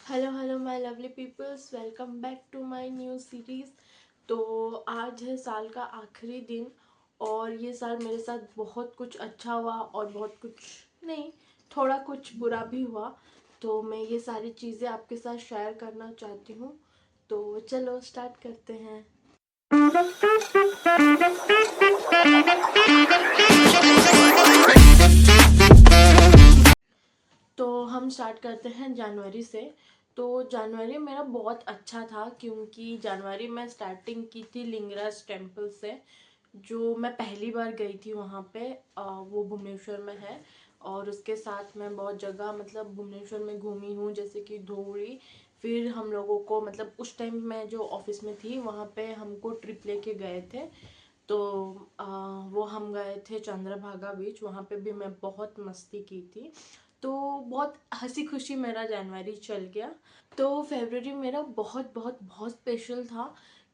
Hello my lovely peoples, welcome back to my new series. तो आज है साल का आखिरी दिन और ये साल मेरे साथ बहुत कुछ अच्छा हुआ और बहुत कुछ नहीं, थोड़ा कुछ बुरा भी हुआ। तो मैं ये सारी चीज़ें आपके साथ शेयर करना चाहती हूँ। तो चलो स्टार्ट करते हैं। तो हम स्टार्ट करते हैं जनवरी से। तो जनवरी मेरा बहुत अच्छा था क्योंकि जनवरी में स्टार्टिंग की थी लिंगराज टेम्पल से, जो मैं पहली बार गई थी वहाँ पे। वो भुवनेश्वर में है और उसके साथ मैं बहुत जगह मतलब भुवनेश्वर में घूमी हूँ, जैसे कि धौड़ी। फिर हम लोगों को मतलब उस टाइम मैं जो ऑफिस में थी वहाँ पे हमको ट्रिप लेके गए थे। तो वो हम गए थे चंद्रभागा बीच, वहाँ पे भी मैं बहुत मस्ती की थी। तो बहुत हंसी खुशी मेरा जनवरी चल गया। तो फरवरी मेरा बहुत बहुत बहुत स्पेशल था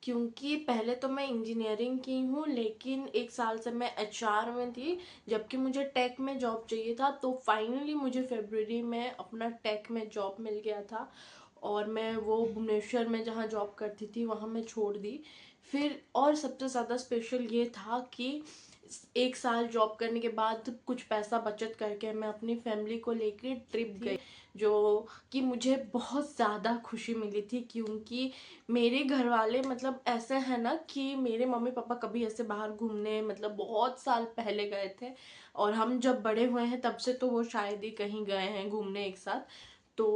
क्योंकि पहले तो मैं इंजीनियरिंग की हूँ, लेकिन एक साल से मैं एचआर में थी, जबकि मुझे टेक में जॉब चाहिए था। तो फाइनली मुझे फरवरी में अपना टेक में जॉब मिल गया था और मैं वो भुवनेश्वर में जहाँ जॉब करती थी वहाँ मैं छोड़ दी। फिर और सबसे ज़्यादा स्पेशल ये था कि एक साल जॉब करने के बाद कुछ पैसा बचत करके मैं अपनी फैमिली को लेकर ट्रिप गई, जो कि मुझे बहुत ज़्यादा खुशी मिली थी। क्योंकि मेरे घर वाले मतलब ऐसे हैं ना कि मेरे मम्मी पापा कभी ऐसे बाहर घूमने मतलब बहुत साल पहले गए थे और हम जब बड़े हुए हैं तब से तो वो शायद ही कहीं गए हैं घूमने एक साथ। तो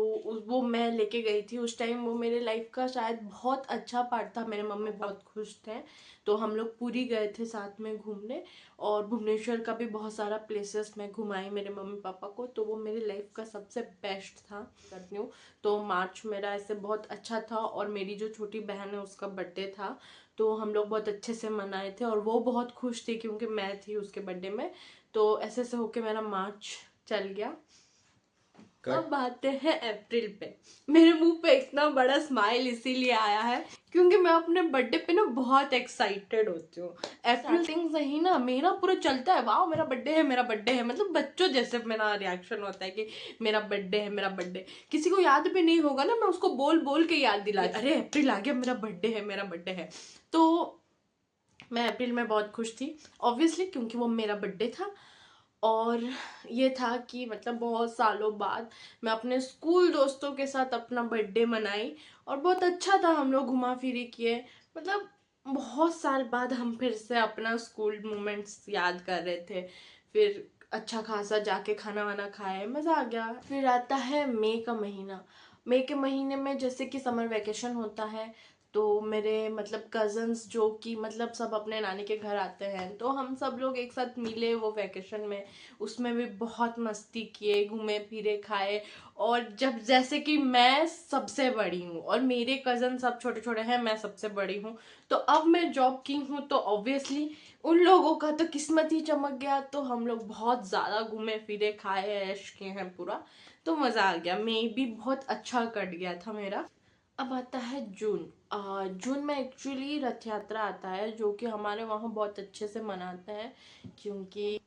वो मैं लेके गई थी उस टाइम, वो मेरे लाइफ का शायद बहुत अच्छा पार्ट था। मेरे मम्मी बहुत खुश थे। तो हम लोग पूरी गए थे साथ में घूमने और भुवनेश्वर का भी बहुत सारा प्लेसेस मैं घुमाई मेरे मम्मी पापा को। तो वो मेरी लाइफ का सबसे बेस्ट था करती हूँ। तो मार्च मेरा ऐसे बहुत अच्छा था और मेरी जो छोटी बहन है उसका बर्थडे था, तो हम लोग बहुत अच्छे से मनाए थे और वो बहुत खुश थी क्योंकि मैं थी उसके बर्थडे में। तो ऐसे ऐसे होके मेरा मार्च चल गया। अब आते हैं अप्रैल पे। मेरे मुंह पे इतना बड़ा स्माइल इसीलिए आया है क्योंकि मैं अपने बर्थडे पे ना बहुत एक्साइटेड होती हूँ। अप्रैल थिंग से ही ना मेरा पूरा चलता है, वाह मेरा बर्थडे है मेरा बर्थडे है, मतलब बच्चों जैसे मेरा रिएक्शन होता है कि मेरा बर्थडे है मेरा बर्थडे। किसी को याद भी नहीं होगा ना, मैं उसको बोल बोल के याद दिला, अरे अप्रैल आ गया मेरा बर्थडे है मेरा बर्थडे है। तो मैं अप्रैल में बहुत खुश थी ऑब्वियसली क्योंकि वो मेरा बर्थडे था। और ये था कि मतलब बहुत सालों बाद मैं अपने स्कूल दोस्तों के साथ अपना बर्थडे मनाई और बहुत अच्छा था, हम लोग घुमा फिरी किए। मतलब बहुत साल बाद हम फिर से अपना स्कूल मोमेंट्स याद कर रहे थे। फिर अच्छा खासा जाके खाना वाना खाए, मज़ा आ गया। फिर आता है मई का महीना। मई के महीने में जैसे कि समर वेकेशन होता है, तो मेरे मतलब कजन्स जो कि मतलब सब अपने नानी के घर आते हैं, तो हम सब लोग एक साथ मिले वो वेकेशन में। उसमें भी बहुत मस्ती किए, घूमे फिरे खाए। और जब जैसे कि मैं सबसे बड़ी हूँ और मेरे कजन सब छोटे छोटे हैं, मैं सबसे बड़ी हूँ, तो अब मैं जॉब की हूँ तो ऑब्वियसली उन लोगों का तो किस्मत ही चमक गया। तो हम लोग बहुत ज़्यादा घूमे फिरे खाए ऐश किए हैं पूरा। तो मज़ा आ गया, मई भी बहुत अच्छा कट गया था मेरा। अब आता है जून। जून में एक्चुअली रथ यात्रा आता है जो कि हमारे वहाँ बहुत अच्छे से मनाते हैं क्योंकि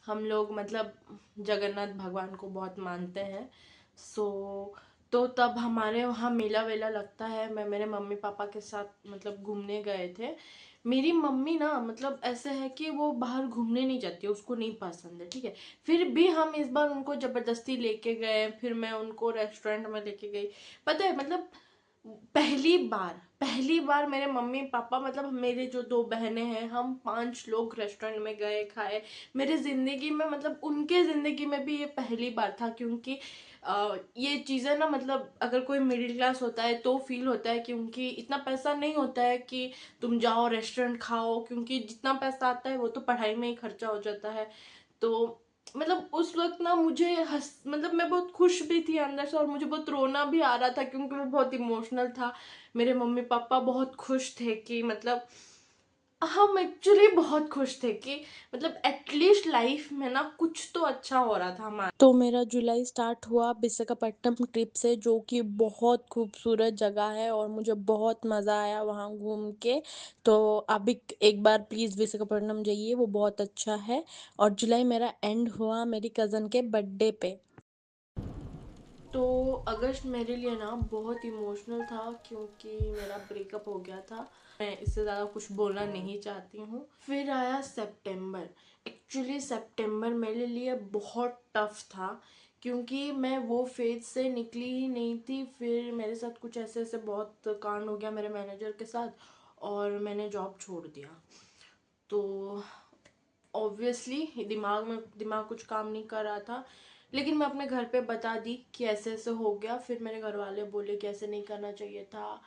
हम लोग मतलब जगन्नाथ भगवान को बहुत मानते हैं। सो तो तब हमारे वहाँ मेला वेला लगता है। मैं मेरे मम्मी पापा के साथ मतलब घूमने गए थे। मेरी मम्मी ना मतलब ऐसे है कि वो बाहर घूमने नहीं जाती है, उसको नहीं पसंद है, ठीक है। फिर भी हम इस बार उनको जबरदस्ती लेके गए, फिर मैं उनको रेस्टोरेंट में लेके गई। पता है मतलब पहली बार मेरे मम्मी पापा मतलब मेरे जो दो बहनें हैं, हम 5 लोग रेस्टोरेंट में गए खाए। मेरे जिंदगी में मतलब उनके जिंदगी में भी ये पहली बार था क्योंकि ये चीज़ें ना मतलब अगर कोई मिडिल क्लास होता है तो फील होता है क्योंकि इतना पैसा नहीं होता है कि तुम जाओ रेस्टोरेंट खाओ, क्योंकि जितना पैसा आता है वो तो पढ़ाई में ही खर्चा हो जाता है। तो मतलब उस वक्त ना मुझे हंस मतलब मैं बहुत खुश भी थी अंदर से और मुझे बहुत रोना भी आ रहा था क्योंकि वो बहुत इमोशनल था। मेरे मम्मी पापा बहुत खुश थे कि मतलब हम एक्चुअली बहुत खुश थे कि मतलब एटलीस्ट लाइफ में ना कुछ तो अच्छा हो रहा था हमारा। तो मेरा जुलाई स्टार्ट हुआ विशाखापट्टनम ट्रिप से, जो कि बहुत खूबसूरत जगह है और मुझे बहुत मज़ा आया वहाँ घूम के। तो आप भी एक बार प्लीज़ विशाखापट्टनम जाइए, वो बहुत अच्छा है। और जुलाई मेरा एंड हुआ मेरी कज़न के बर्थडे पे। तो अगस्त मेरे लिए ना बहुत इमोशनल था क्योंकि मेरा ब्रेकअप हो गया था। मैं इससे ज़्यादा कुछ बोलना नहीं चाहती हूँ। फिर आया सितंबर। एक्चुअली सितंबर मेरे लिए बहुत टफ था क्योंकि मैं वो फेज से निकली ही नहीं थी। फिर मेरे साथ कुछ ऐसे ऐसे बहुत कांड हो गया मेरे मैनेजर के साथ और मैंने जॉब छोड़ दिया। तो ऑब्वियसली दिमाग कुछ काम नहीं कर रहा था, लेकिन मैं अपने घर पे बता दी कि ऐसे ऐसे हो गया। फिर मेरे घर वाले बोले कि ऐसे नहीं करना चाहिए था,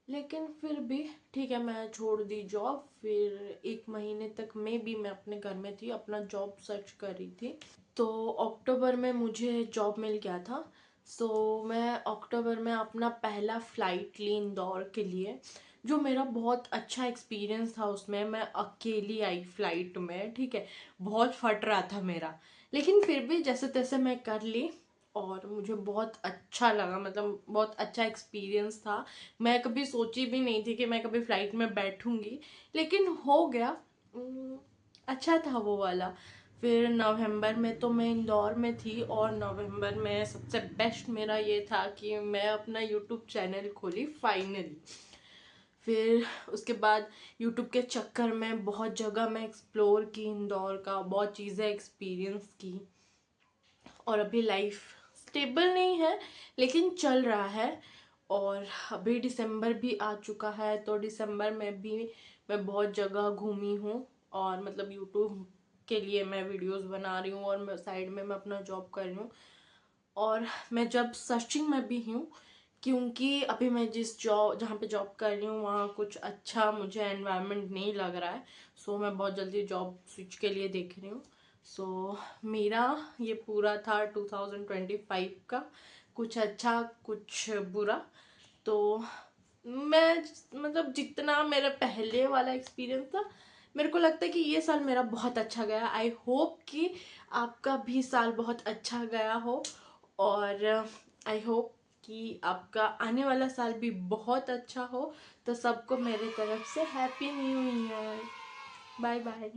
लेकिन फिर भी ठीक है, मैं छोड़ दी जॉब। फिर 1 महीने तक मैं अपने घर में थी, अपना जॉब सर्च कर रही थी। तो अक्टूबर में मुझे जॉब मिल गया था। सो मैं अक्टूबर में अपना पहला फ़्लाइट ली इंदौर के लिए, जो मेरा बहुत अच्छा एक्सपीरियंस था। उसमें मैं अकेली आई फ्लाइट में, ठीक है, बहुत फट रहा था मेरा, लेकिन फिर भी जैसे तैसे मैं कर ली और मुझे बहुत अच्छा लगा। मतलब बहुत अच्छा एक्सपीरियंस था। मैं कभी सोची भी नहीं थी कि मैं कभी फ़्लाइट में बैठूंगी, लेकिन हो गया। अच्छा था वो वाला। फिर नवंबर में तो मैं इंदौर में थी और नवंबर में सबसे बेस्ट मेरा ये था कि मैं अपना यूट्यूब चैनल खोली फाइनली। फिर उसके बाद यूट्यूब के चक्कर में बहुत जगह मैं एक्सप्लोर की, इंदौर का बहुत चीज़ें एक्सपीरियंस की। और अभी लाइफ स्टेबल नहीं है लेकिन चल रहा है। और अभी दिसंबर भी आ चुका है, तो दिसंबर में भी मैं बहुत जगह घूमी हूँ। और मतलब यूट्यूब के लिए मैं वीडियोस बना रही हूँ और मैं साइड में मैं अपना जॉब कर रही हूँ। और मैं जब सर्चिंग में भी हूँ क्योंकि अभी मैं जिस जॉब जहाँ पे जॉब कर रही हूँ वहाँ कुछ अच्छा मुझे एनवायरनमेंट नहीं लग रहा है। सो मैं बहुत जल्दी जॉब स्विच के लिए देख रही हूँ। सो मेरा ये पूरा था 2025 का, कुछ अच्छा कुछ बुरा। तो मैं मतलब जितना मेरा पहले वाला एक्सपीरियंस था, मेरे को लगता है कि ये साल मेरा बहुत अच्छा गया। आई होप कि आपका भी साल बहुत अच्छा गया हो। और आई होप कि आपका आने वाला साल भी बहुत अच्छा हो। तो सबको मेरे तरफ से happy new year. Bye bye.